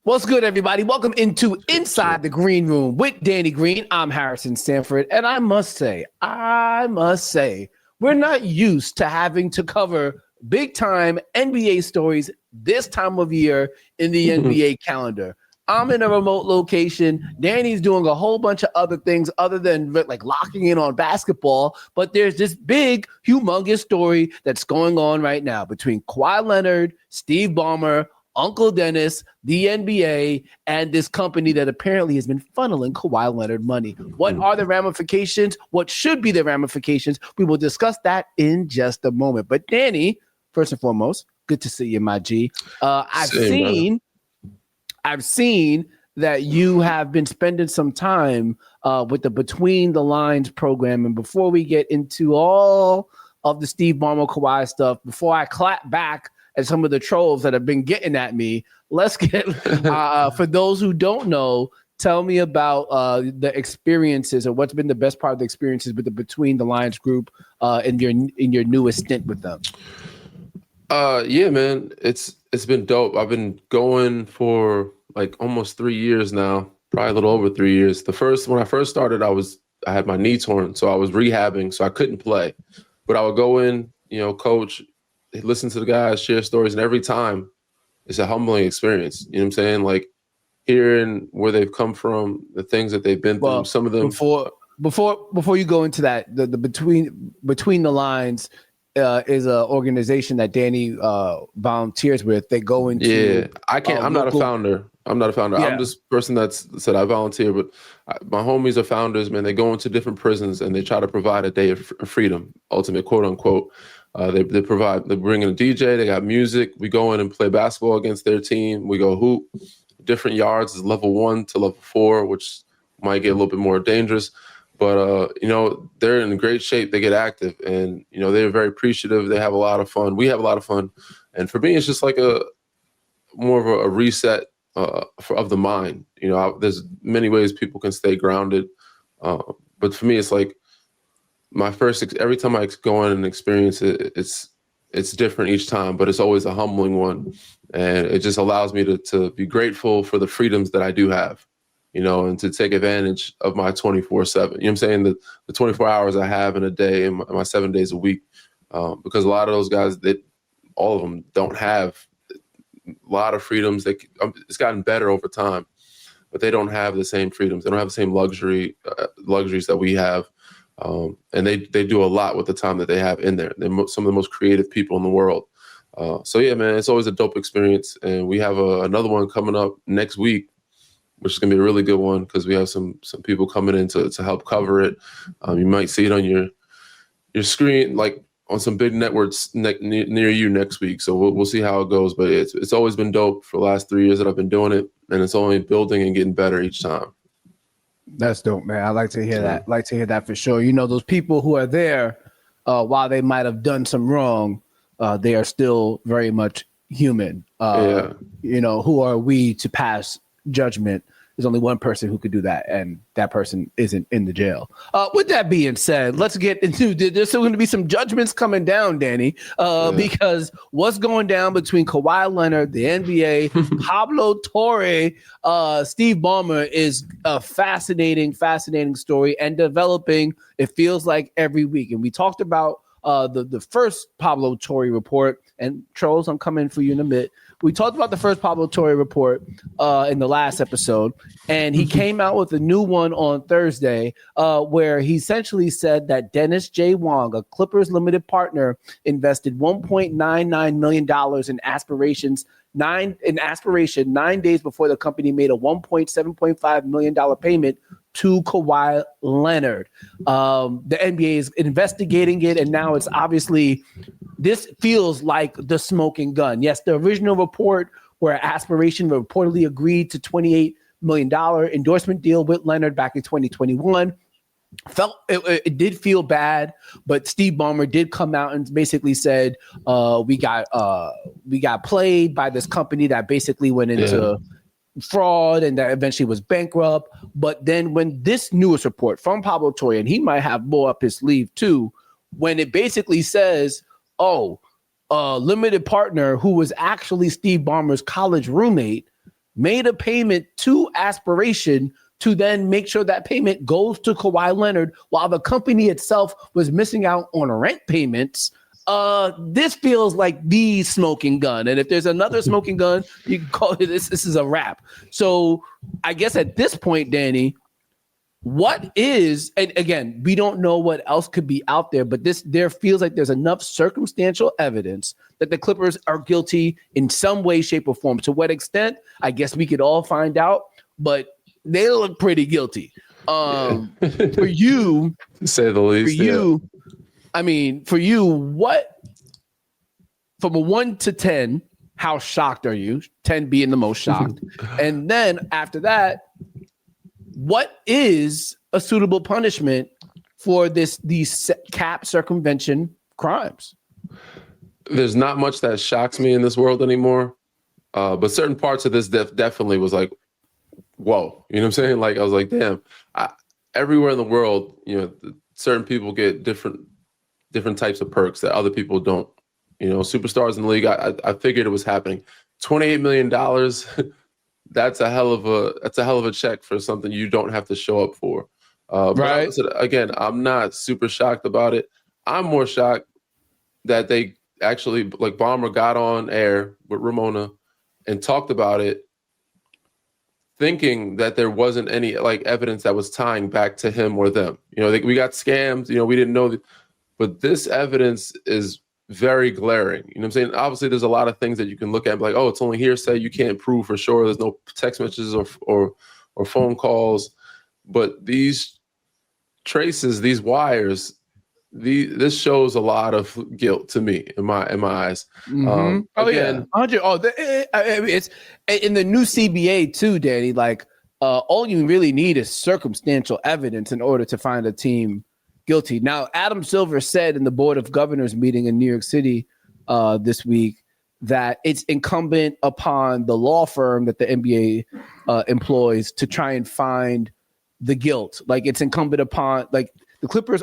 What's good, everybody? Welcome into Inside the Green Room with Danny Green. I'm Harrison Sanford, and I must say, we're not used to having to cover big-time NBA stories this time of year in the NBA calendar. I'm in a remote location. Danny's doing a whole bunch of other things other than like locking in on basketball, but there's this big, humongous story that's going on right now between Kawhi Leonard, Steve Ballmer, Uncle Dennis, the NBA, and this company that apparently has been funneling Kawhi Leonard money. What are the ramifications? What should be the ramifications? We will discuss that in just a moment. But Danny, first and foremost, good to see you, my G. I've seen that you have been spending some time with the Between the Lines program. And before we get into all of the Steve Ballmer Kawhi stuff, before I clap back and some of the trolls that have been getting at me, let's get, for those who don't know, tell me about the experiences or what's been the best part of the experiences with the Between the Lines group in your newest stint with them. Yeah, man, it's been dope. I've been going for like almost 3 years now, probably a little over 3 years. When I first started, I had my knee torn, so I was rehabbing, so I couldn't play. But I would go in, coach, listen to the guys, share stories, and every time it's a humbling experience. You know what I'm saying? Like hearing where they've come from, the things that they've been through. Some of them before you go into that, the Between the Lines is an organization that Danny volunteers with. They go into I'm not a founder. Yeah. I'm just a person that's said I volunteer, but my homies are founders, man. They go into different prisons and they try to provide a day of freedom, ultimate quote unquote. They're bringing a DJ, they got music. We go in and play basketball against their team. We go hoop, different yards is level 1 to level 4, which might get a little bit more dangerous. But, they're in great shape. They get active and, they're very appreciative. They have a lot of fun. We have a lot of fun. And for me, it's just like more of a reset of the mind. There's many ways people can stay grounded. But for me, it's like, every time I go in and experience it, it's different each time, but it's always a humbling one. And it just allows me to be grateful for the freedoms that I do have, and to take advantage of my 24/7, you know what I'm saying? The 24 hours I have in a day and my 7 days a week, because a lot of those guys, all of them don't have a lot of freedoms. It's gotten better over time, but they don't have the same freedoms. They don't have the same luxuries that we have. And they do a lot with the time that they have in there. They're some of the most creative people in the world. So yeah, man, it's always a dope experience. And we have another one coming up next week, which is gonna be a really good one because we have some people coming in to help cover it. You might see it on your screen, like on some big networks near you next week. So we'll see how it goes. But it's always been dope for the last 3 years that I've been doing it, and it's only building and getting better each time. That's dope, man. I like to hear that. Like to hear that for sure. Those people who are there, while they might have done some wrong, they are still very much human. Who are we to pass judgment? There's only one person who could do that, and that person isn't in the jail. With that being said, let's get into there's still going to be some judgments coming down, Danny, because what's going down between Kawhi Leonard, the NBA, Pablo Torre, Steve Ballmer is a fascinating story and developing, it feels like, every week. And we talked about the first Pablo Torre report, and trolls, I'm coming for you in a bit. We talked about the first Pablo Torre report in the last episode, and he came out with a new one on Thursday where he essentially said that Dennis J. Wong, a Clippers limited partner, invested $1.99 million in Aspiration 9 days before the company made a $1.7 million payment to Kawhi Leonard. The NBA is investigating it, and now it's obviously, this feels like the smoking gun. Yes, the original report where Aspiration reportedly agreed to $28 million endorsement deal with Leonard back in 2021. It did feel bad, but Steve Ballmer did come out and basically said, we got played by this company that basically went into fraud and that eventually was bankrupt. But then when this newest report from Pablo Torre, and he might have more up his sleeve too, when it basically says, limited partner who was actually Steve Ballmer's college roommate made a payment to Aspiration to then make sure that payment goes to Kawhi Leonard while the company itself was missing out on rent payments. This feels like the smoking gun. And if there's another smoking gun, you can call it this. This is a wrap. So I guess at this point, Danny, what is, and again, we don't know what else could be out there, but there feels like there's enough circumstantial evidence that the Clippers are guilty in some way, shape, or form. To what extent, I guess we could all find out, but they look pretty guilty. For you, to say the least, for you, what, from a 1 to 10, how shocked are you? 10 being the most shocked. And then after that, what is a suitable punishment for these cap circumvention crimes? There's not much that shocks me in this world anymore. But certain parts of this definitely was like, whoa, you know what I'm saying? Like, I was like, damn, everywhere in the world, certain people get different types of perks that other people don't. Superstars in the league, I figured it was happening. $28 million, that's a hell of a check for something you don't have to show up for. Right. But again, I'm not super shocked about it. I'm more shocked that they actually, like, Ballmer got on air with Ramona and talked about it, thinking that there wasn't any evidence that was tying back to him or them. We got scammed. We didn't know that, but this evidence is very glaring. You know what I'm saying? Obviously, there's a lot of things that you can look at and be like, oh, it's only hearsay. You can't prove for sure. There's no text messages or phone calls. But these traces, these wires, this shows a lot of guilt to me in my eyes. Mm-hmm. It's in the new CBA too, Danny. Like, all you really need is circumstantial evidence in order to find a team guilty. Now, Adam Silver said in the Board of Governors meeting in New York City this week that it's incumbent upon the law firm that the NBA employs to try and find the guilt. Like, it's incumbent upon, like, the Clippers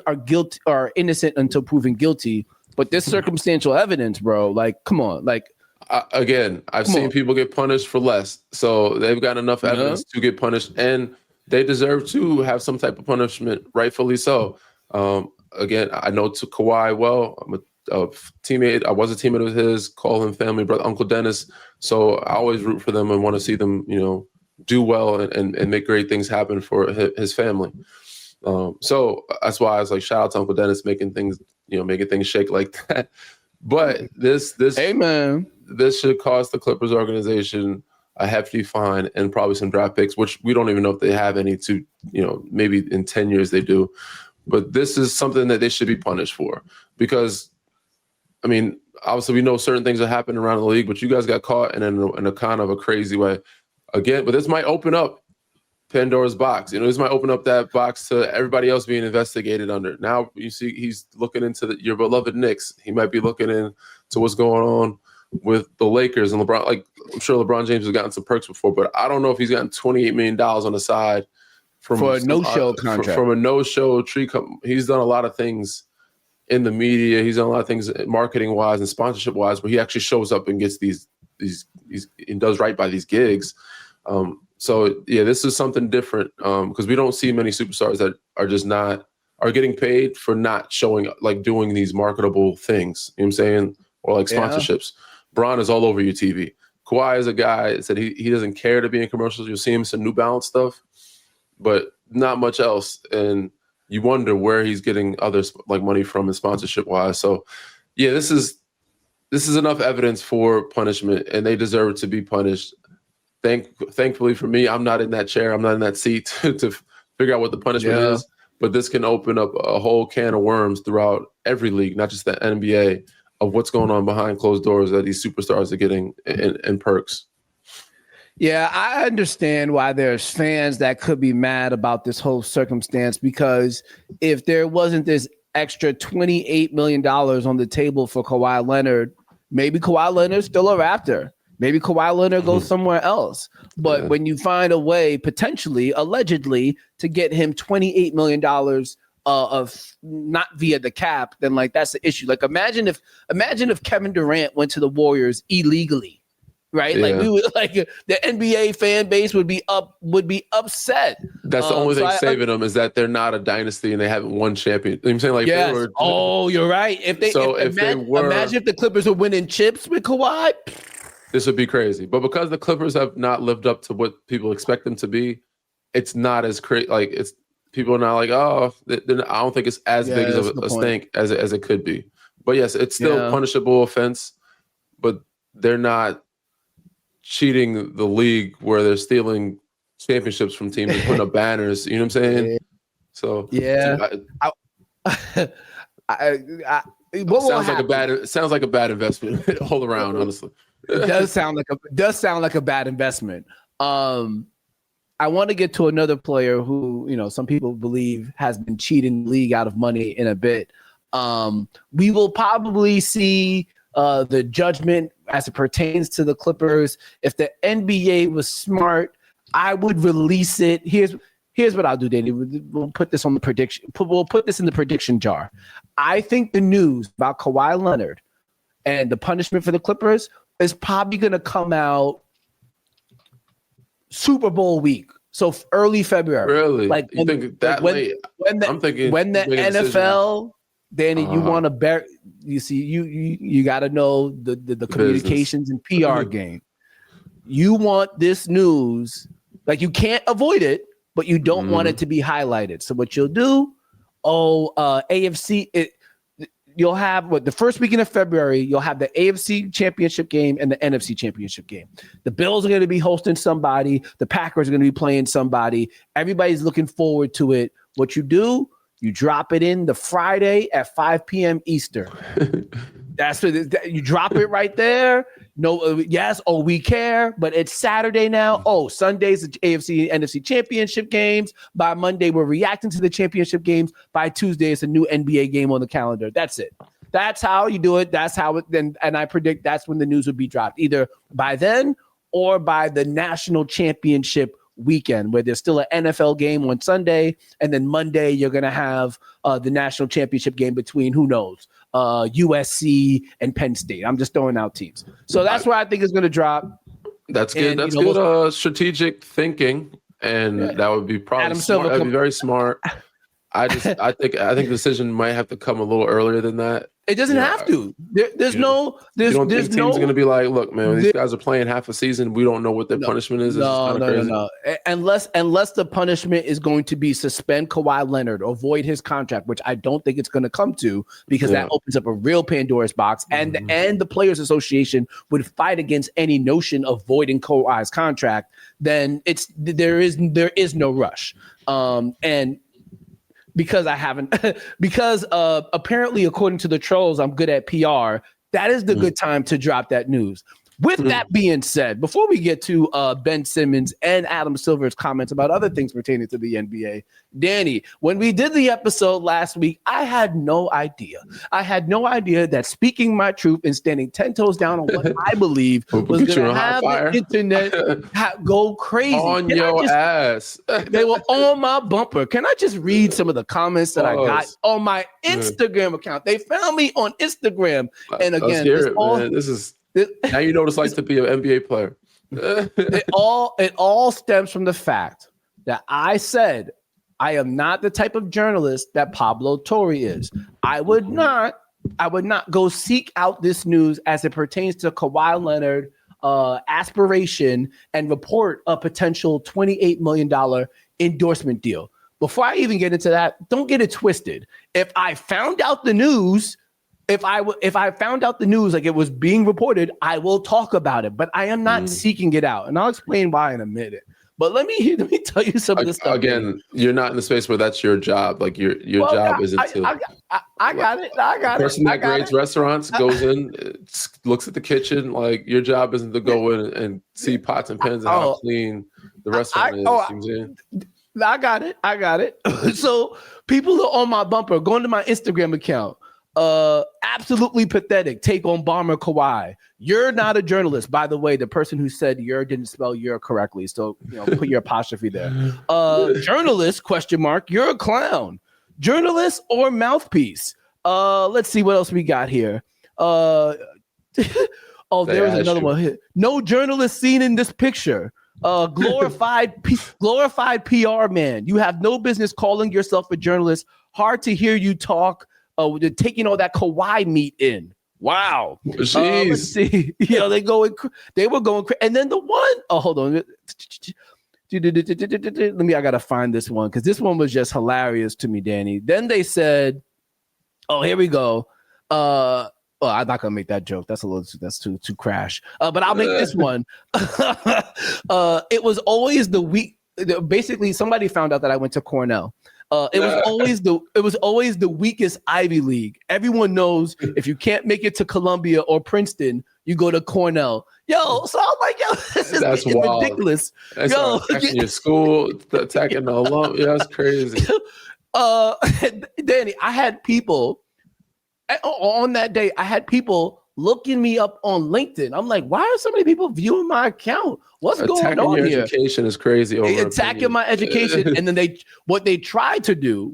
are innocent until proven guilty, but this circumstantial evidence, bro, like, come on. Like, again, I've seen people get punished for less, so they've got enough evidence to get punished, and they deserve to have some type of punishment, rightfully so. Again, I know to Kawhi well. I'm a teammate. I was a teammate of his. Call him family, brother, Uncle Dennis. So I always root for them and want to see them, do well and make great things happen for his family. So that's why I was like, shout out to Uncle Dennis making things shake like that. But this should cost the Clippers organization a hefty fine and probably some draft picks, which we don't even know if they have any to, maybe in 10 years they do. But this is something that they should be punished for because, obviously we know certain things that happen around the league, but you guys got caught in a kind of a crazy way. Again, but this might open up Pandora's box. This might open up that box to everybody else being investigated under. Now you see he's looking into your beloved Knicks. He might be looking into what's going on with the Lakers and LeBron. Like, I'm sure LeBron James has gotten some perks before, but I don't know if he's gotten $28 million on the side for a no-show contract. From a no-show tree he's done a lot of things in the media. He's done a lot of things marketing-wise and sponsorship-wise where he actually shows up and gets these and does right by these gigs. So yeah, this is something different because we don't see many superstars that are getting paid for not showing, like, doing these marketable things. You know what I'm saying? Or like sponsorships. Yeah. Bron is all over your TV. Kawhi is a guy that said he doesn't care to be in commercials. You'll see him in some New Balance stuff, but not much else. And you wonder where he's getting others like money from and sponsorship wise. So yeah, this is enough evidence for punishment, and they deserve to be punished. Thankfully for me, I'm not in that chair. I'm not in that seat to figure out what the punishment is. But this can open up a whole can of worms throughout every league, not just the NBA, of what's going on behind closed doors that these superstars are getting in perks. Yeah, I understand why there's fans that could be mad about this whole circumstance, because if there wasn't this extra $28 million on the table for Kawhi Leonard, maybe Kawhi Leonard's still a Raptor. Maybe Kawhi Leonard goes somewhere else. But when you find a way, potentially, allegedly, to get him $28 million of not via the cap, then like that's the issue. Like imagine if Kevin Durant went to the Warriors illegally right? Yeah. Like we would the NBA fan base would be upset. That's the only thing saving them is that they're not a dynasty and they haven't won champion. You know what I'm saying? Like, yes. they were, you're right. Imagine if the Clippers were winning chips with Kawhi, this would be crazy. But because the Clippers have not lived up to what people expect them to be, it's not as crazy. Like, it's people are not like, I don't think it's as big as a stink as it could be. But yes, it's still punishable offense. But they're not cheating the league where they're stealing championships from teams and putting up banners. You know what I'm saying? So sounds like a bad investment all around. Honestly, it does sound like a bad investment. I want to get to another player who, some people believe has been cheating the league out of money in a bit. We will probably see the judgment as it pertains to the Clippers. If the NBA was smart, I would release it. Here's what I'll do, Danny. We'll put this on the prediction. We'll put this in the prediction jar. I think the news about Kawhi Leonard and the punishment for the Clippers is probably going to come out Super Bowl week, so early February. Really? Like you think that late? I'm thinking when the NFL, Danny, you want to bear. You see, you got to know the communications and PR game. You want this news, like you can't avoid it, but you don't want it to be highlighted. So what you'll do? AFC. You'll have the first weekend of February, you'll have the AFC championship game and the NFC championship game. The Bills are going to be hosting somebody. The Packers are going to be playing somebody. Everybody's looking forward to it. What you do, you drop it in the Friday at 5 p.m. Eastern. That's what you drop it right there. No, we care, but it's Saturday now. Sunday's the AFC and NFC championship games. By Monday, we're reacting to the championship games. By Tuesday, it's a new NBA game on the calendar. That's it. That's how you do it. That's how it then. And I predict that's when the news would be dropped, either by then or by the national championship weekend, where there's still an NFL game on Sunday, and then Monday you're going to have the national championship game between, who knows, USC and Penn State. I'm just throwing out teams. So that's where I think it's going to drop. That's good. That's good strategic thinking, and that would be probably smart. That'd be very smart. I think the decision might have to come a little earlier than that. It doesn't have to. There's no team's going to be like, look, man, these guys are playing half a season. We don't know what their punishment is. No. Unless the punishment is going to be suspend Kawhi Leonard or void his contract, which I don't think it's going to come to, because that opens up a real Pandora's box, and the Players Association would fight against any notion of voiding Kawhi's contract. Then there is no rush. And because apparently, according to the trolls, I'm good at PR. That is the good time to drop that news. With that being said, before we get to Ben Simmons and Adam Silver's comments about other things pertaining to the NBA, Danny, when we did the episode last week, I had no idea. That speaking my truth and standing 10 toes down on what I believe was going to have the internet go crazy. On your ass. They were on my bumper. Can I just read some of the comments that I got on my Instagram account? They found me on Instagram. And again, now you know what it's like to be an NBA player. It all stems from the fact that I said I am not the type of journalist that Pablo Torre is. I would not go seek out this news as it pertains to Kawhi Leonard, Aspiration, and report a potential $28 million endorsement deal. Before I even get into that, don't get it twisted. If I found out the news, if I found out the news like it was being reported, I will talk about it, but I am not seeking it out, and I'll explain why in a minute. But let me tell you some of the stuff. Again, you're not in the space where that's your job. Like your job isn't to. I got it. The person that grades restaurants goes in, looks at the kitchen. Like your job isn't to go in and see pots and pans and how clean the restaurant is. I got it. So people are on my bumper, going to my Instagram account. Absolutely pathetic take on Ballmer Kawhi. You're not a journalist, by the way. The person who said "your" didn't spell "your" correctly, so put your apostrophe there. Journalist ? You're a clown. Journalist or mouthpiece? Let's see what else we got here. Oh, there was another one here. No journalist seen in this picture. Glorified PR man. You have no business calling yourself a journalist. Hard to hear you talk. Taking all that Kawhi meat in. Wow. Let's see. They were going. And then the one. Oh, hold on. I gotta find this one because this one was just hilarious to me, Danny. Then they said, "Oh, here we go." I'm not gonna make that joke. That's too crash. But I'll make this one. It was always the weak. Basically, somebody found out that I went to Cornell. It was always the weakest Ivy League. Everyone knows if you can't make it to Columbia or Princeton, you go to Cornell. So I'm like, this is ridiculous. That's attacking your school, attacking the alum. Yeah, that's crazy. Danny, I had people on that day. I had people looking me up on LinkedIn. I'm like, why are so many people viewing my account? What's going on here? Your education is crazy. Attacking my education, and then what they tried to do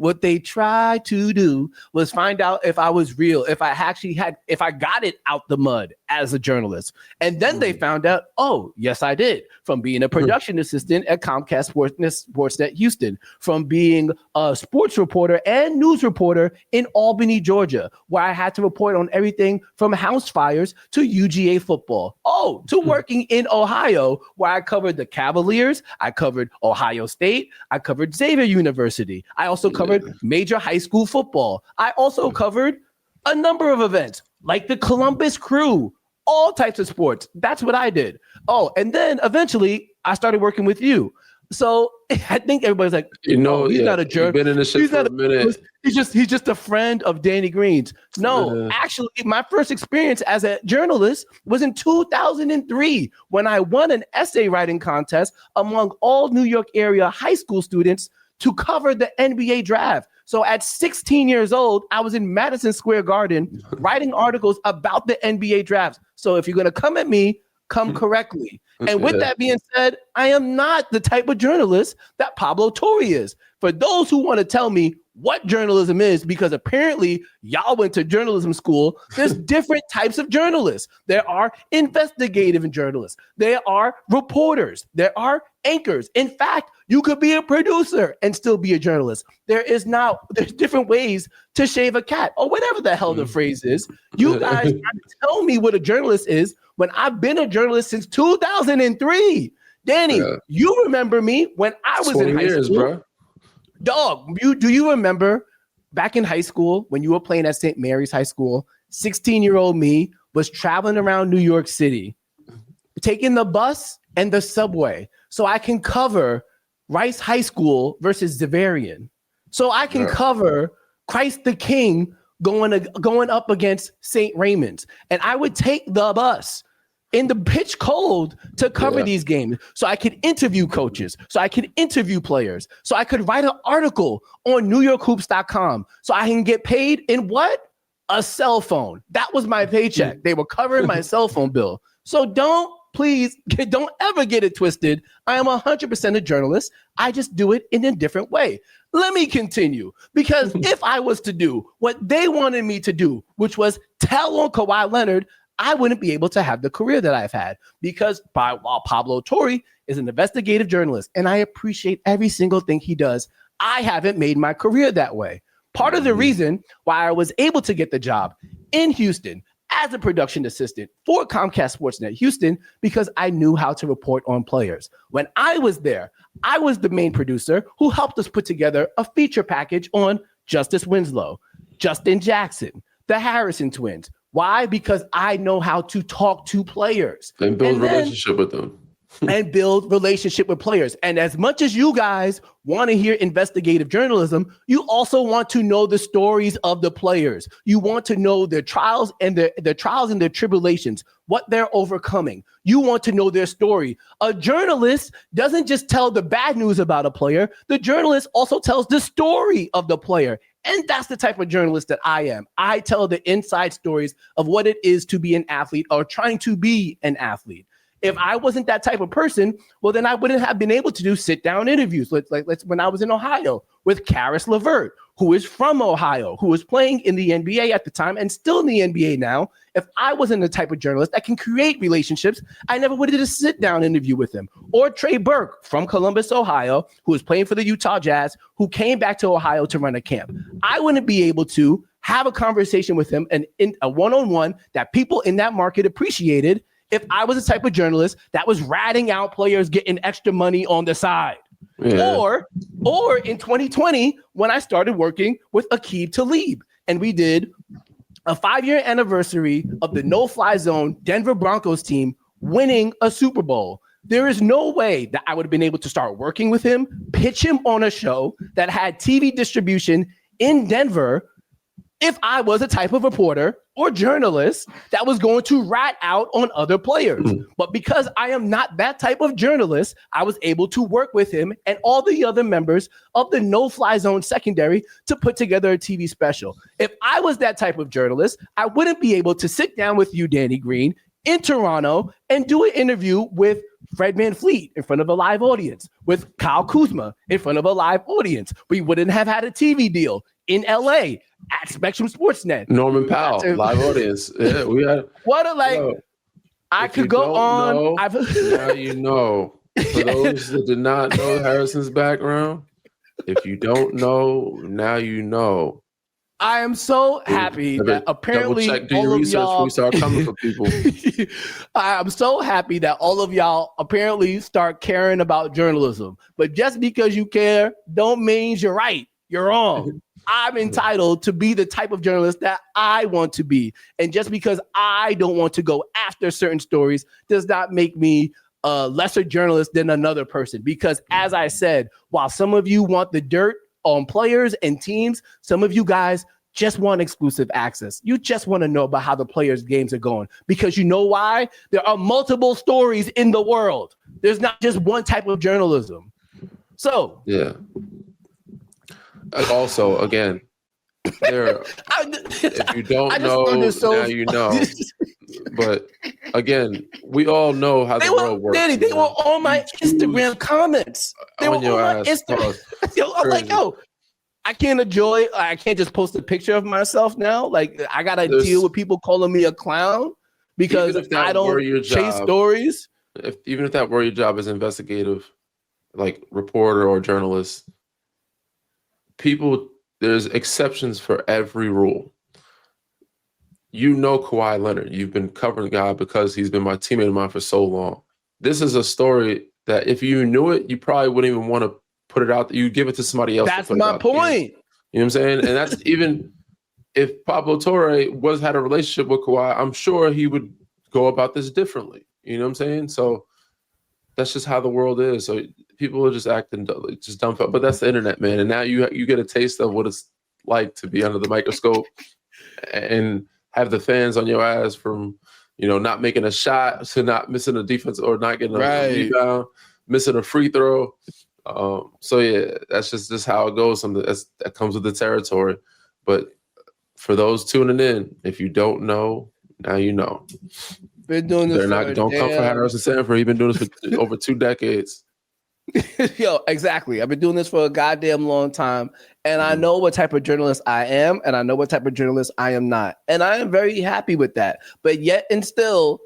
was find out if I was real, if I got it out the mud as a journalist, and then they found out, oh, yes, I did, from being a production assistant at Comcast Sportsnet Houston, from being a sports reporter and news reporter in Albany, Georgia, where I had to report on everything from house fires to UGA football, to working in Ohio, where I covered the Cavaliers, I covered Ohio State, I covered Xavier University. I also covered major high school football. I also covered a number of events like the Columbus Crew, all types of sports. That's what I did. And then eventually I started working with you. So I think everybody's like, he's not a jerk. Been in the shit for a minute. He's just a friend of Danny Green's. No, actually, my first experience as a journalist was in 2003 when I won an essay writing contest among all New York area high school students to cover the NBA draft. So at 16 years old, I was in Madison Square Garden writing articles about the NBA drafts. So if you're going to come at me, come correctly. And with that being said, I am not the type of journalist that Pablo Torre is. For those who want to tell me what journalism is, because apparently y'all went to journalism school, there's different types of journalists. There are investigative journalists. There are reporters. There are anchors. In fact, you could be a producer and still be a journalist. There's different ways to shave a cat or whatever the hell the phrase is. You guys trying to tell me what a journalist is when I've been a journalist since 2003. Danny, you remember me when I was in high school. Bro. Dog, do you remember back in high school when you were playing at St. Mary's High School, 16-year-old me was traveling around New York City, taking the bus and the subway so I can cover Rice High School versus Xaverian. So I can cover Christ the King going up against St. Raymond's. And I would take the bus in the pitch cold to cover these games. So I could interview coaches, so I could interview players, so I could write an article on NewYorkHoops.com so I can get paid in what? A cell phone. That was my paycheck. They were covering my cell phone bill. So don't ever get it twisted. I am 100% a journalist. I just do it in a different way. Let me continue, because if I was to do what they wanted me to do, which was tell on Kawhi Leonard, I wouldn't be able to have the career that I've had, because while Pablo Torre is an investigative journalist and I appreciate every single thing he does, I haven't made my career that way. Part of the reason why I was able to get the job in Houston as a production assistant for Comcast Sportsnet Houston, because I knew how to report on players. When I was there, I was the main producer who helped us put together a feature package on Justice Winslow, Justin Jackson, the Harrison twins. Why? Because I know how to talk to players and build relationship with them. And build relationship with players. And as much as you guys want to hear investigative journalism, you also want to know the stories of the players. You want to know their trials and their trials and their tribulations, what they're overcoming. You want to know their story. A journalist doesn't just tell the bad news about a player. The journalist also tells the story of the player. And that's the type of journalist that I am. I tell the inside stories of what it is to be an athlete or trying to be an athlete. If I wasn't that type of person, well, then I wouldn't have been able to do sit-down interviews. Like when I was in Ohio with Karis LeVert, who is from Ohio, who was playing in the NBA at the time and still in the NBA now, if I wasn't the type of journalist that can create relationships, I never would have did a sit-down interview with him. Or Trey Burke from Columbus, Ohio, who was playing for the Utah Jazz, who came back to Ohio to run a camp. I wouldn't be able to have a conversation with him and in a one-on-one that people in that market appreciated if I was the type of journalist that was ratting out players getting extra money on the side. Yeah. Or in 2020, when I started working with Aqib Talib, and we did a 5-year anniversary of the no-fly zone Denver Broncos team winning a Super Bowl. There is no way that I would have been able to start working with him, pitch him on a show that had TV distribution in Denver if I was a type of reporter or journalist that was going to rat out on other players. But because I am not that type of journalist, I was able to work with him and all the other members of the no-fly zone secondary to put together a TV special. If I was that type of journalist, I wouldn't be able to sit down with you, Danny Green, in Toronto and do an interview with Fred VanVleet in front of a live audience, with Kyle Kuzma in front of a live audience. We wouldn't have had a TV deal in LA at Spectrum Sportsnet. Norman Powell, live audience. Yeah, we had I could go on. Now you know. For those that did not know Harrison's background, if you don't know, now you know. I am so happy that apparently do your research before we start coming for people. I'm so happy that all of y'all apparently start caring about journalism. But just because you care don't mean you're right. You're wrong. I'm entitled to be the type of journalist that I want to be. And just because I don't want to go after certain stories does not make me a lesser journalist than another person. Because as I said, while some of you want the dirt on players and teams, some of you guys just want exclusive access. You just want to know about how the players' games are going. Because you know why? There are multiple stories in the world. There's not just one type of journalism. So yeah. Also, again, if you don't know, now you know. But again, we all know how the world works. Danny, they were on my Instagram comments. They were on my Instagram. I'm like, I can't just post a picture of myself now. Like, I got to deal with people calling me a clown because I don't chase stories. Even if that were your job as investigative, like reporter or journalist, there's exceptions for every rule. You know Kawhi Leonard. You've been covering the guy because he's been my teammate of mine for so long. This is a story that if you knew it, you probably wouldn't even want to put it out. You give it to somebody else. That's my point. You know what I'm saying? And that's even if Pablo Torre had a relationship with Kawhi, I'm sure he would go about this differently. You know what I'm saying? So that's just how the world is. So people are just acting just dumbfounded. But that's the internet, man. And now you get a taste of what it's like to be under the microscope and have the fans on your ass from, not making a shot to not missing a defense or not getting a rebound, missing a free throw. So yeah, that's just how it goes. That comes with the territory. But for those tuning in, if you don't know, now you know. Been doing this. Don't come for Harrison Sanford. He's been doing this for over 2 decades. Yo, exactly. I've been doing this for a goddamn long time, and I know what type of journalist I am, and I know what type of journalist I am not, and I am very happy with that. But yet and still,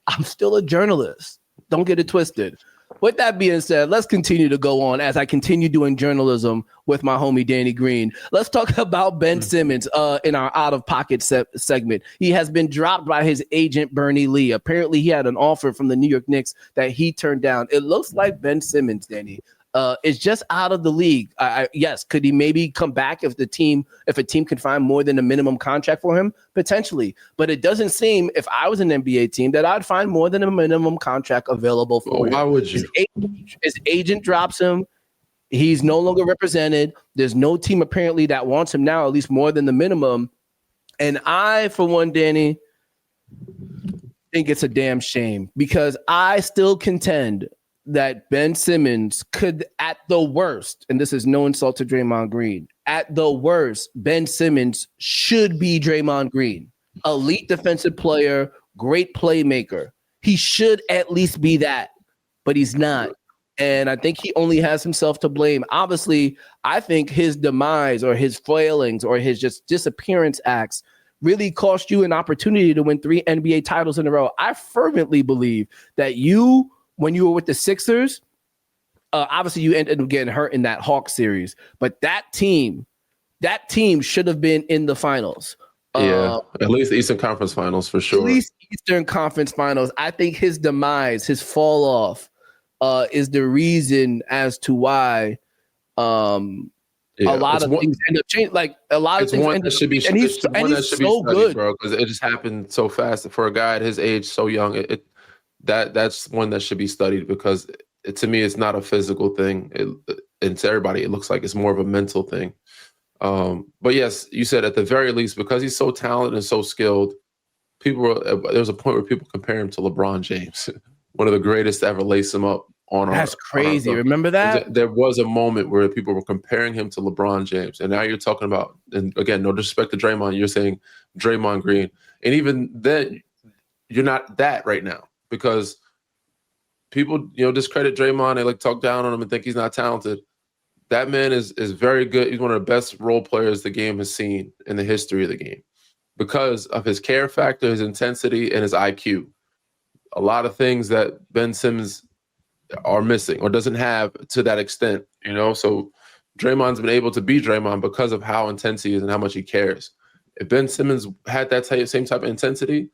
I'm still a journalist. Don't get it twisted. With that being said, let's continue to go on as I continue doing journalism with my homie Danny Green. Let's talk about Ben Simmons in our Out of Pocket segment. He has been dropped by his agent, Bernie Lee. Apparently, he had an offer from the New York Knicks that he turned down. It looks like Ben Simmons, Danny, is just out of the league. Yes, could he maybe come back if a team can find more than a minimum contract for him? Potentially. But it doesn't seem, if I was an NBA team, that I'd find more than a minimum contract available for him. Why would you? His agent drops him. He's no longer represented. There's no team apparently that wants him now, at least more than the minimum. And I, for one, Danny, think it's a damn shame because I still contend that Ben Simmons could, at the worst, and this is no insult to Draymond Green, at the worst, Ben Simmons should be Draymond Green. Elite defensive player, great playmaker. He should at least be that, but he's not. And I think he only has himself to blame. Obviously, I think his demise or his failings or his just disappearance acts really cost you an opportunity to win 3 NBA titles in a row. I fervently believe that when you were with the Sixers, obviously you ended up getting hurt in that Hawks series, but that team should have been in the finals. At least the Eastern Conference Finals for sure. At least Eastern Conference Finals. I think his demise, his fall off, is the reason as to why a lot of things end up changing. Like a lot of things end up changing. And he's so good, bro, because it just happened so fast for a guy at his age, so young. That's one that should be studied because to me, it's not a physical thing. And to everybody, it looks like it's more of a mental thing. But yes, you said at the very least, because he's so talented and so skilled, there's a point where people compare him to LeBron James, one of the greatest to ever lace him up on our. That's crazy. Remember that? There was a moment where people were comparing him to LeBron James, and now you're talking about, and again, no disrespect to Draymond, you're saying Draymond Green, and even then, you're not that right now because people, discredit Draymond. They talk down on him and think he's not talented. That man is very good. He's one of the best role players the game has seen in the history of the game because of his care factor, his intensity, and his IQ. A lot of things that Ben Simmons are missing or doesn't have to that extent, So Draymond's been able to be Draymond because of how intense he is and how much he cares. If Ben Simmons had that same type of intensity,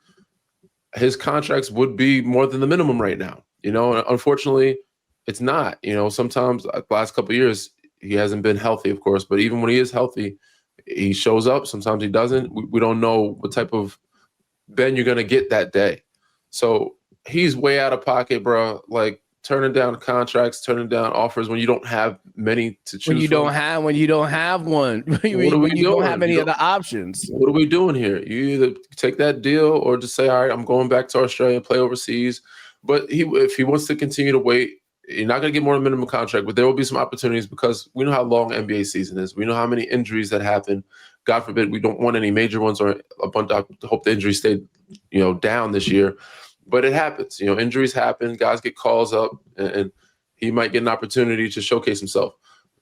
his contracts would be more than the minimum right now. And unfortunately, it's not. Sometimes the last couple of years, he hasn't been healthy, of course, but even when he is healthy, he shows up. Sometimes he doesn't. We don't know what type of Ben you're going to get that day. So he's way out of pocket, bro. Turning down contracts, turning down offers when you don't have many to choose from. When you don't have one. When you don't have any other options. What are we doing here? You either take that deal or just say, all right, I'm going back to Australia and play overseas. But if he wants to continue to wait, you're not going to get more than a minimum contract, but there will be some opportunities because we know how long NBA season is. We know how many injuries that happen. God forbid we don't want any major ones or a bunch. I hope the injuries stay, down this year. But it happens. Injuries happen. Guys get calls up, and he might get an opportunity to showcase himself.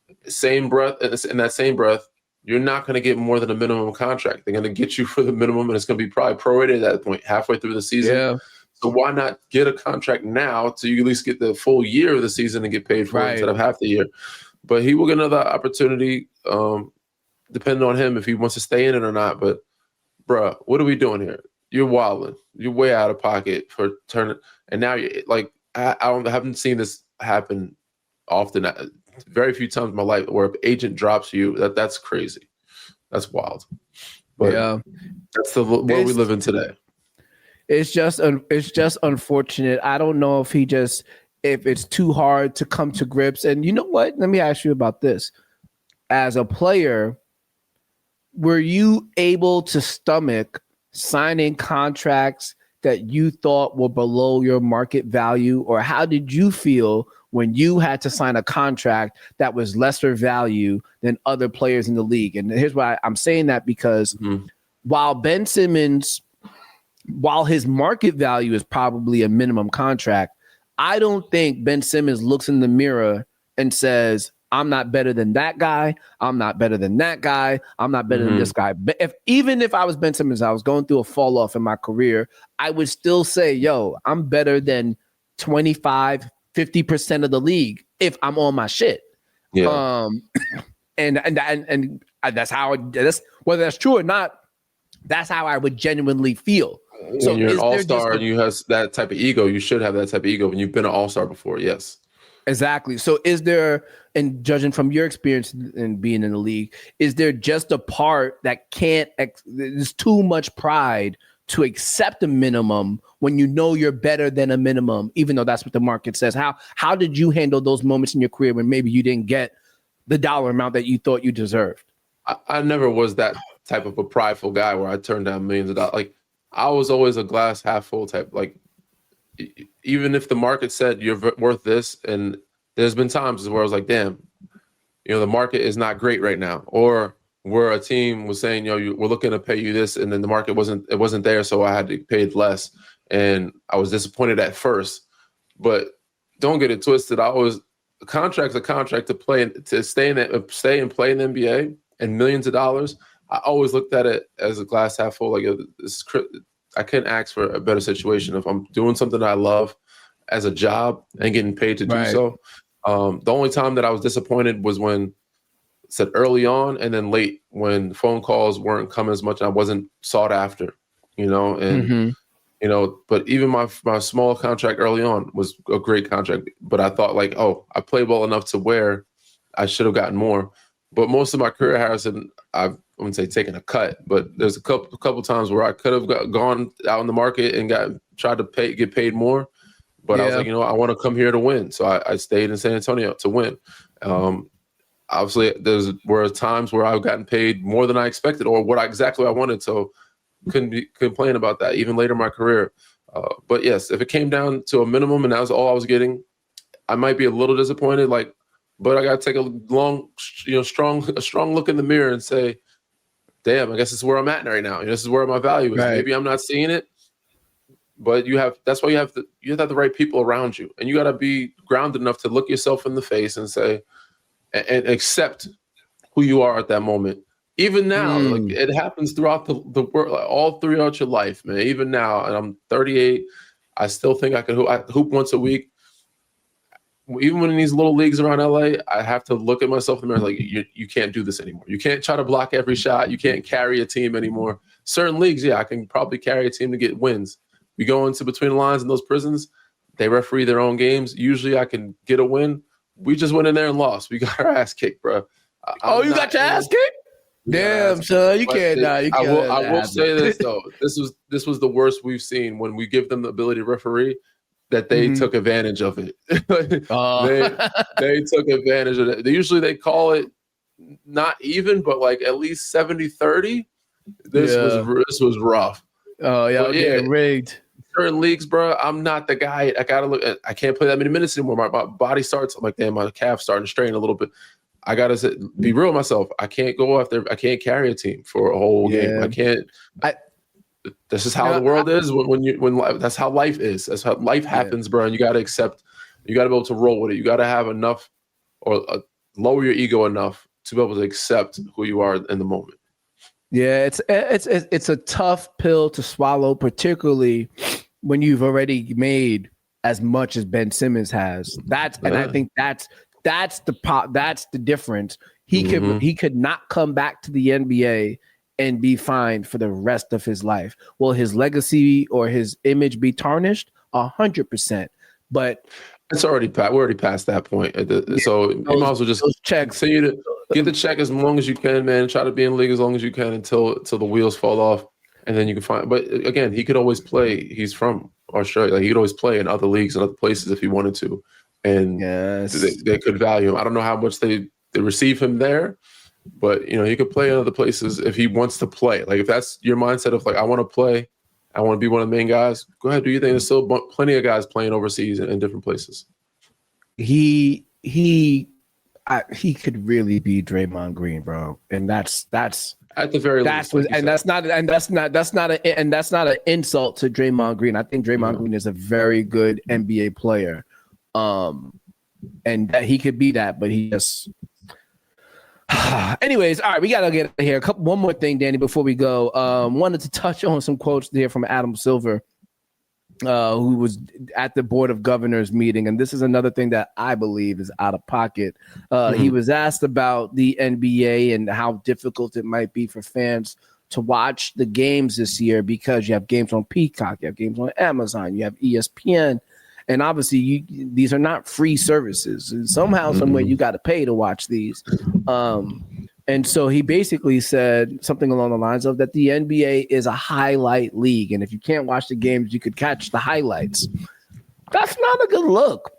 In that same breath, you're not going to get more than a minimum contract. They're going to get you for the minimum, and it's going to be probably prorated at that point, halfway through the season. Yeah. So why not get a contract now to you at least get the full year of the season and get paid for it instead of half the year? But he will get another opportunity, depending on him if he wants to stay in it or not. But, bruh, what are we doing here? You're wilding. You're way out of pocket for turning. And now, I haven't seen this happen often. Very few times in my life where an agent drops you. That's crazy. That's wild. But that's the world we live in today. It's just unfortunate. I don't know if it's too hard to come to grips. And you know what? Let me ask you about this. As a player, were you able to stomach signing contracts that you thought were below your market value? Or how did you feel when you had to sign a contract that was lesser value than other players in the league? And here's why I'm saying that, because while Ben Simmons, while his market value is probably a minimum contract, I don't think Ben Simmons looks in the mirror and says, I'm not better than that guy. I'm not better than that guy. I'm not better than this guy. But even if I was Ben Simmons, I was going through a fall off in my career, I would still say, yo, I'm better than 25, 50% of the league if I'm on my shit. Yeah. And that's whether that's true or not, that's how I would genuinely feel. So when you're an all-star and you have that type of ego, you should have that type of ego when you've been an all-star before. Yes. Exactly. So is there, and judging from your experience in being in the league, is there just a part that there's too much pride to accept a minimum when you know you're better than a minimum, even though that's what the market says? How did you handle those moments in your career when maybe you didn't get the dollar amount that you thought you deserved? I never was that type of a prideful guy where I turned down millions of dollars. I was always a glass half full type. Even if the market said you're worth this, and there's been times where I was like, damn, the market is not great right now. Or where a team was saying, we're looking to pay you this, and then the market wasn't there, so I had to pay less. And I was disappointed at first. But don't get it twisted. I was a contract's a contract to play, to stay and play in the NBA and millions of dollars. I always looked at it as a glass half full. Like, I couldn't ask for a better situation if I'm doing something that I love as a job and getting paid to do so. The only time that I was disappointed was when said early on and then late, when phone calls weren't coming as much and I wasn't sought after, and but even my small contract early on was a great contract, but I thought like, oh, I played well enough to where I should have gotten more. But most of my career, Harrison, I wouldn't say taking a cut, but there's a couple times where I could have gone out in the market and tried to get paid more. But I was like, I want to come here to win. So I stayed in San Antonio to win. Obviously, were times where I've gotten paid more than I expected or what exactly I wanted. So couldn't complain about that, even later in my career. But yes, if it came down to a minimum and that was all I was getting, I might be a little disappointed. But I got to take a strong look in the mirror and say, damn, I guess this is where I'm at right now. This is where my value is. Right. Maybe I'm not seeing it. But that's why you have to have the right people around you, and you got to be grounded enough to look yourself in the face and say, and accept who you are at that moment. Even now, like it happens throughout the world, like all throughout your life, man. Even now, and I'm 38, I still think I could hoop once a week. Even when in these little leagues around LA, I have to look at myself in the mirror like, you can't do this anymore. You can't try to block every shot. You can't carry a team anymore. Certain leagues, I can probably carry a team to get wins. We go into between the lines in those prisons, they referee their own games. Usually I can get a win. We just went in there and lost. We got our ass kicked, bro. You got your ass kicked? Damn, son, you can't die. I will say this though. This was the worst we've seen when we give them the ability to referee, that they took advantage of it. They took advantage of it. Usually they call it not even, but like at least 70-30. This was rough. Oh yeah, getting rigged. Certain leagues, bro, I'm not the guy. I can't play that many minutes anymore. My body starts, I'm like, damn, my calf's starting to strain a little bit. I gotta be real with myself. I can't go after. I can't carry a team for a whole game. I can't. This is how the world is. When that's how life is. That's how life happens, bro. And you gotta accept. You gotta be able to roll with it. You gotta have enough, or lower your ego enough to be able to accept who you are in the moment. Yeah, it's a tough pill to swallow, particularly when you've already made as much as Ben Simmons has. And I think that's the difference. He could not come back to the NBA and be fine for the rest of his life. Will his legacy or his image be tarnished? 100%. But it's already we're already past that point. So you might as well just continue to get the check as long as you can, man. Try to be in the league as long as you can until the wheels fall off, and then you can find. But again, he could always play. He's from Australia. Like, he could always play in other leagues and other places if he wanted to, and they could value him. I don't know how much they receive him there, but he could play in other places if he wants to play. Like, if that's your mindset of like, I want to play, I want to be one of the main guys, go ahead, do your thing. There's still plenty of guys playing overseas in different places. He could really be Draymond Green, bro, and that's at the very least. That's not an insult to Draymond Green. I think Draymond Green is a very good NBA player, and that he could be that, but he just. Anyways, all right, we gotta get here. One more thing, Danny, before we go. Wanted to touch on some quotes there from Adam Silver, who was at the Board of Governors meeting, and this is another thing that I believe is out of pocket. He was asked about the NBA and how difficult it might be for fans to watch the games this year because you have games on Peacock, you have games on Amazon, you have ESPN. And obviously, these are not free services. And somehow, somewhere, you got to pay to watch these. And so he basically said something along the lines of that the NBA is a highlight league. And if you can't watch the games, you could catch the highlights. That's not a good look.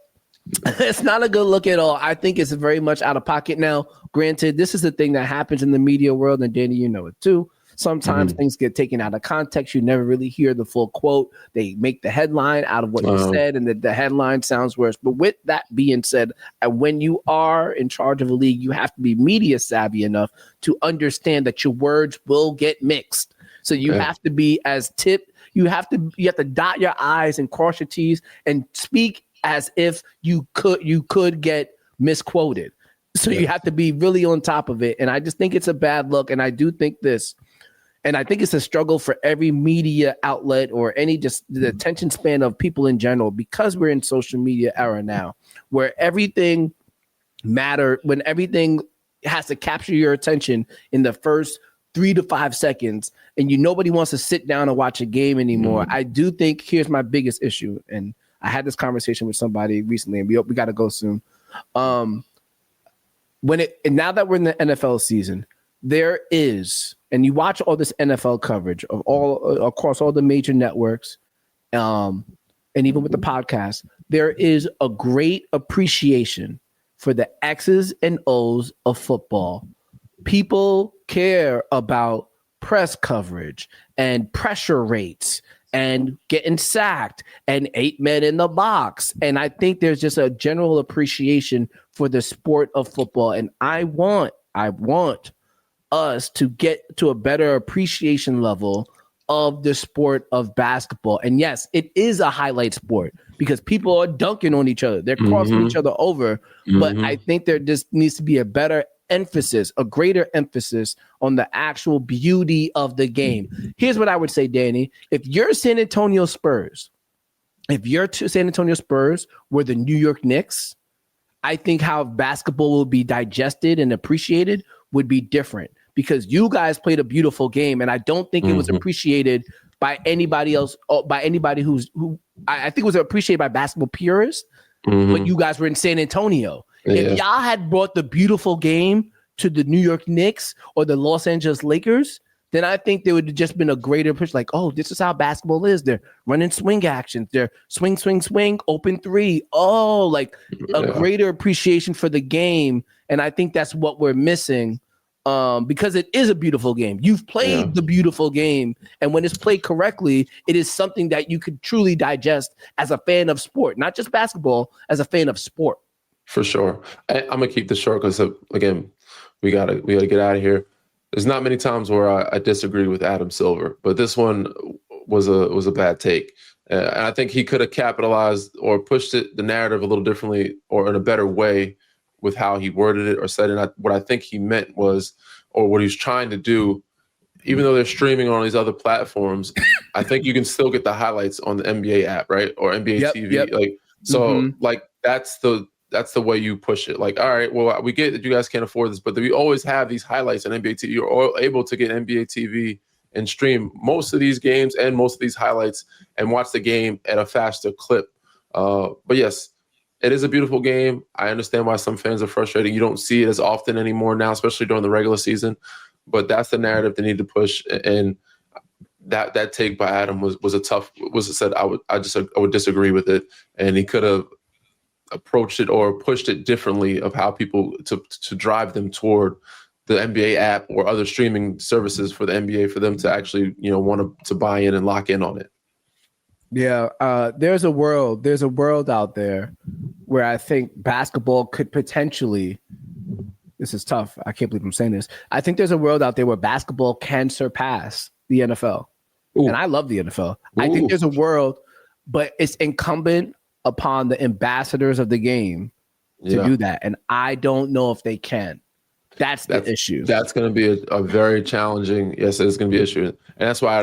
It's not a good look at all. I think it's very much out of pocket. Now, granted, this is the thing that happens in the media world. And Danny, you know it too. Sometimes things get taken out of context. You never really hear the full quote. They make the headline out of what you said, and the headline sounds worse. But with that being said, when you are in charge of a league, you have to be media savvy enough to understand that your words will get mixed. So you have to be you have to dot your I's and cross your T's and speak as if you could get misquoted. So you have to be really on top of it. And I just think it's a bad look. And I do think this, and I think it's a struggle for every media outlet or any just the attention span of people in general, because we're in social media era now, where everything when everything has to capture your attention in the first 3 to 5 seconds, and nobody wants to sit down and watch a game anymore. I do think here's my biggest issue, and I had this conversation with somebody recently, and we got to go soon. And now that we're in the NFL season, there is, and you watch all this NFL coverage of across all the major networks, and even with the podcast, there is a great appreciation for the X's and O's of football. People care about press coverage and pressure rates and getting sacked and 8 men in the box. And I think there's just a general appreciation for the sport of football. And I want us to get to a better appreciation level of the sport of basketball. And yes, it is a highlight sport because people are dunking on each other. They're crossing each other over. But I think there just needs to be a greater emphasis on the actual beauty of the game. Here's what I would say, Danny. If you're San Antonio Spurs were the New York Knicks, I think how basketball will be digested and appreciated would be different, because you guys played a beautiful game, and I don't think it was appreciated by anybody else, by anybody I think it was appreciated by basketball purists, but you guys were in San Antonio. If y'all had brought the beautiful game to the New York Knicks or the Los Angeles Lakers, then I think there would have just been a greater push, like, oh, this is how basketball is. They're running swing actions. They're swing, open three. Oh, like a greater appreciation for the game. And I think that's what we're missing. Because it is a beautiful game. You've played the beautiful game, and when it's played correctly, it is something that you could truly digest as a fan of sport, not just basketball, as a fan of sport. For sure. I'm gonna keep this short because again, we gotta get out of here. There's not many times where I disagree with Adam Silver, but this one was a bad take. And I think he could have capitalized or pushed the narrative a little differently or in a better way with how he worded it or said it. What I think he meant was, or what he was trying to do, even though they're streaming on these other platforms, I think you can still get the highlights on the NBA app, right? Or NBA TV. Like, so like that's the way you push it. Like, all right, well, we get that you guys can't afford this, but we always have these highlights on NBA TV. You're all able to get NBA TV and stream most of these games and most of these highlights and watch the game at a faster clip. But yes, it is a beautiful game. I understand why some fans are frustrated. You don't see it as often anymore now, especially during the regular season. But that's the narrative they need to push. And that take by Adam was I would disagree with it. And he could have approached it or pushed it differently of how people to drive them toward the NBA app or other streaming services for the NBA for them to actually want to buy in and lock in on it. Yeah, there's a world out there where I think basketball could potentially, this is tough, I can't believe I'm saying this, I think there's a world out there where basketball can surpass the NFL. Ooh. And I love the NFL. Ooh. I think there's a world, but it's incumbent upon the ambassadors of the game to do that. And I don't know if they can. That's the issue. That's going to be a very challenging. Yes, it's going to be an issue, and that's why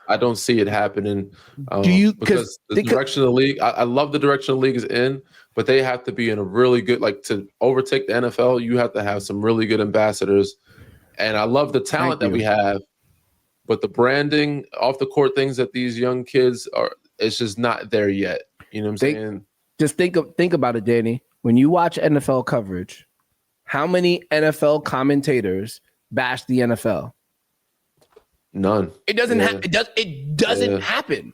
I don't see it happening. Because the direction of the league, I love the direction the league is in, but they have to be in a really good, like, to overtake the NFL. You have to have some really good ambassadors, and I love the talent that we have, but the branding, off the court things that these young kids are, it's just not there yet. You know what I'm saying? Just think about it, Danny. When you watch NFL coverage, how many NFL commentators bash the NFL? None. It doesn't happen. It doesn't happen.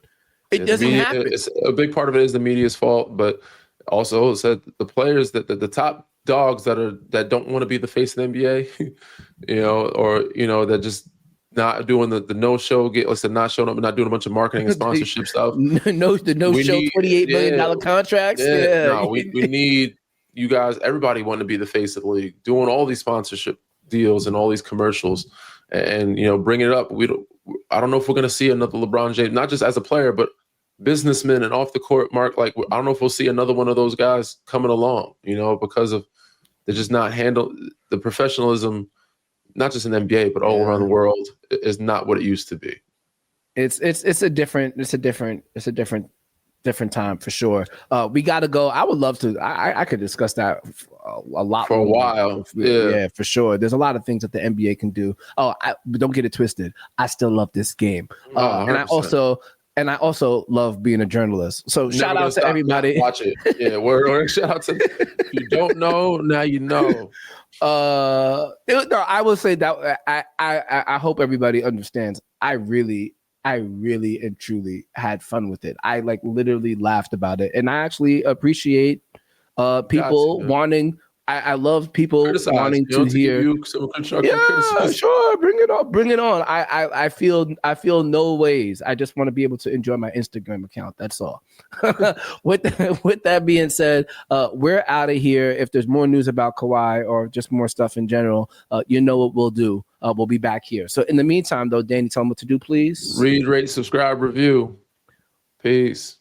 It doesn't happen. It's a big part of it is the media's fault, but also said the players that the top dogs that don't want to be the face of the NBA, that just not doing the no-show, not showing up and not doing a bunch of marketing and sponsorship stuff. No-show $28 million contracts. No, we need you guys, everybody want to be the face of the league, doing all these sponsorship deals and all these commercials and bringing it up. I don't know if we're going to see another LeBron James, not just as a player, but businessmen and off the court, Mark, like, I don't know if we'll see another one of those guys coming along, because of they're just not handle the professionalism, not just in the NBA, but all around the world is not what it used to be. It's a different time for sure. We got to go. I would love to. I could discuss that a lot for a while. Yeah, for sure. There's a lot of things that the NBA can do. But don't get it twisted. I still love this game, and I also love being a journalist. So shout out to everybody. Watch it. Yeah, word. Shout out to. If you don't know, now you know. I will say that I hope everybody understands. I really and truly had fun with it. I literally laughed about it, and I actually appreciate people wanting. I love people wanting to hear. Yeah, sure, bring it on. I feel no ways. I just want to be able to enjoy my Instagram account. That's all. With that being said, we're out of here. If there's more news about Kawhi or just more stuff in general, you know what we'll do. We'll be back here. So in the meantime, though, Danny, tell them what to do, please. Read, rate, subscribe, review. Peace.